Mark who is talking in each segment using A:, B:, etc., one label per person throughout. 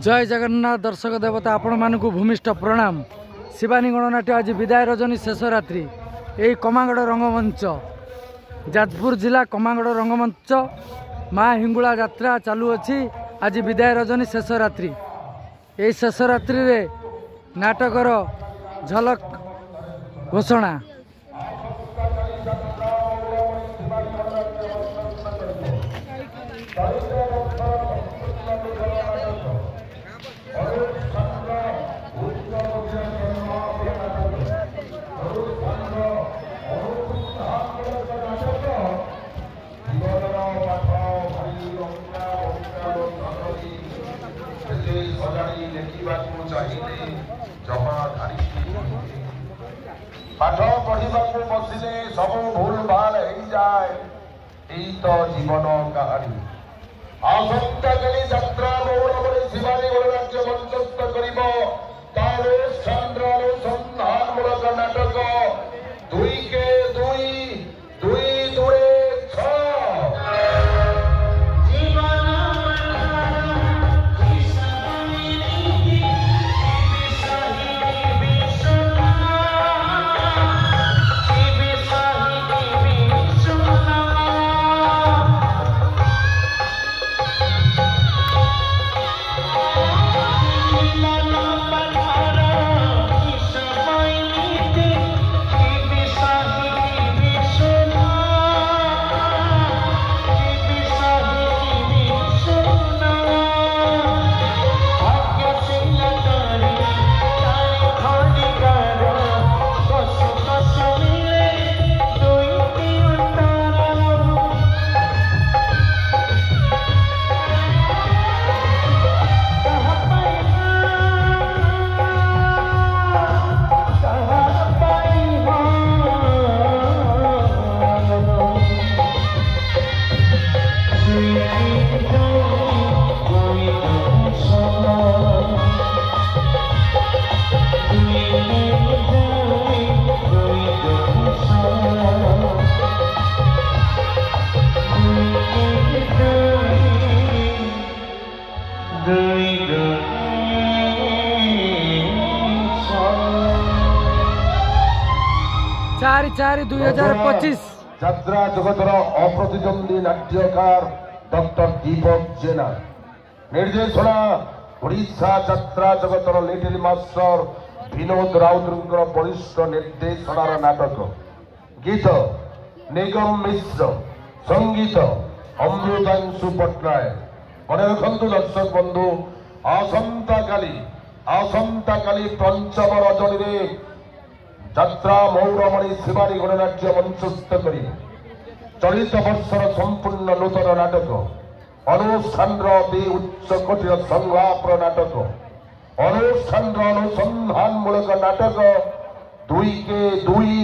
A: जय जगन्नाथ दर्शक देवता आपण मानक भूमिष्ठ प्रणाम। शिवानी गणनाट्य आज विदाय रजनी शेष रात्रि यही कमागड़ रंगमंच जाजपुर जिला कमागड़ रंगमंच माँ हिंगुला यात्रा चालू अच्छी। आज विदाय रजनी शेष रात्रि यही शेष रात्रि रे नाटकर झलक घोषणा।
B: पाठ पढ़ा बसिले सब भूल भाल हो जाए यही तो जीवन कहानी। आसंता कली यात्रा मौलमणि शिवानी गणनाट्य मंचस्थ अनुसंधानमूलक नाटक दुई के दुई दुई दुए
A: चार 2025
B: यात्रा जगतर अप्रतिद्वंदी नाट्यकार डॉक्टर दीपक जेना निर्देशना ओडिशा यात्रा जगतर लिटिल मास्टर विनोद राउत बलिष्ठ निर्देशनार नाटक गीत निगम मिश्र संगीत अमृतांशु पट्टनायक। मन रखु दर्शक बंधु आसंता काली पंचम रजनी यात्रा मौलमणि शिवानी गणनाट्य मंचस्थ कर चलित वर्षर संपूर्ण नूतन नाटक अनुष्ठान उच्च कोटिर संलाप नाटक अनुष्ठान अनुसंधानमूलक नाटक दुई के दुई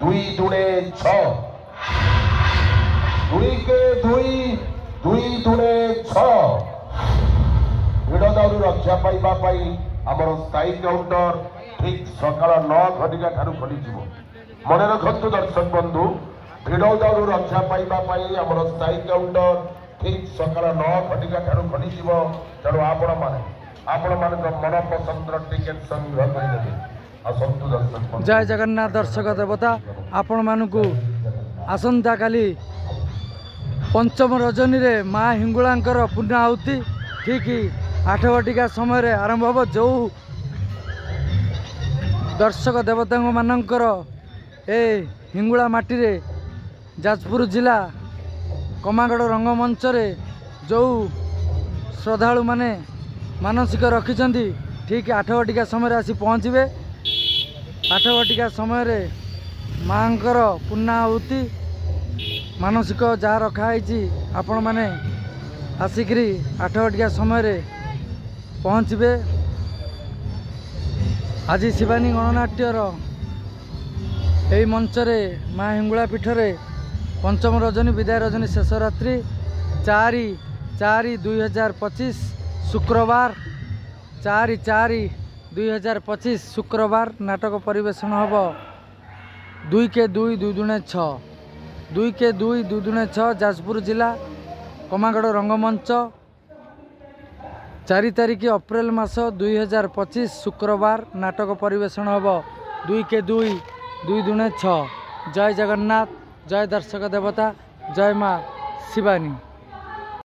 B: दुई दुणे छ दुई के दुई दुई दुणे छ भिड़ दाउरू रक्षा पाइबा आमर स्थायी काउंटर ठीक सकाल 9 घटिका ठारू खोली मन रखु दर्शक बंधु भिड़ दाउरू रक्षा पाइबा आमर स्थायी काउंटर ठीक सकाल 9 घटिका ठारू खोली तेणु आपण मान मन पसंद टिकेट संग्रह करेंगे आसतु दर्शक।
A: जय जगन्नाथ दर्शक देवता आपण मानक आसंता काली पंचम रजनी रे माँ हिंगुलांकर पूर्णाहुति ठीक 8 घटिका समय आरंभ हो। जो दर्शक देवता मानकर ए हिंगुला माटी रे जाजपुर जिला कमागड़ रंगमंच रे जो श्रद्धालु माने मानसिक रखिछंती ठीक 8 घटिका समय आसी पहुँचे। 8 घटिका समय माँकर पूर्णाहुति मानसिक जहाँ रखाई आपण मैंने आसिकी 8 घटिका समय पहुँचे। आज शिवानी गणनाट्यर यही मंचरे माँ हिंगुला पीठरे पंचम रजनी विदाय रजनी शेष रात्रि 4/4/2025 शुक्रवार 4/4/2025 शुक्रवार नाटक परिवेषण हम 2 के 2 2 दुणे 6 2 के 2 2 दुणे 6 जाजपुर जिला कमागड़ रंगमंच 4 तारिख अप्रैल मास 2025 शुक्रवार नाटक परिवेषण हम 2 के 2 2 दूने 6। जय जगन्नाथ, जय दर्शक देवता, जय माँ शिवानी।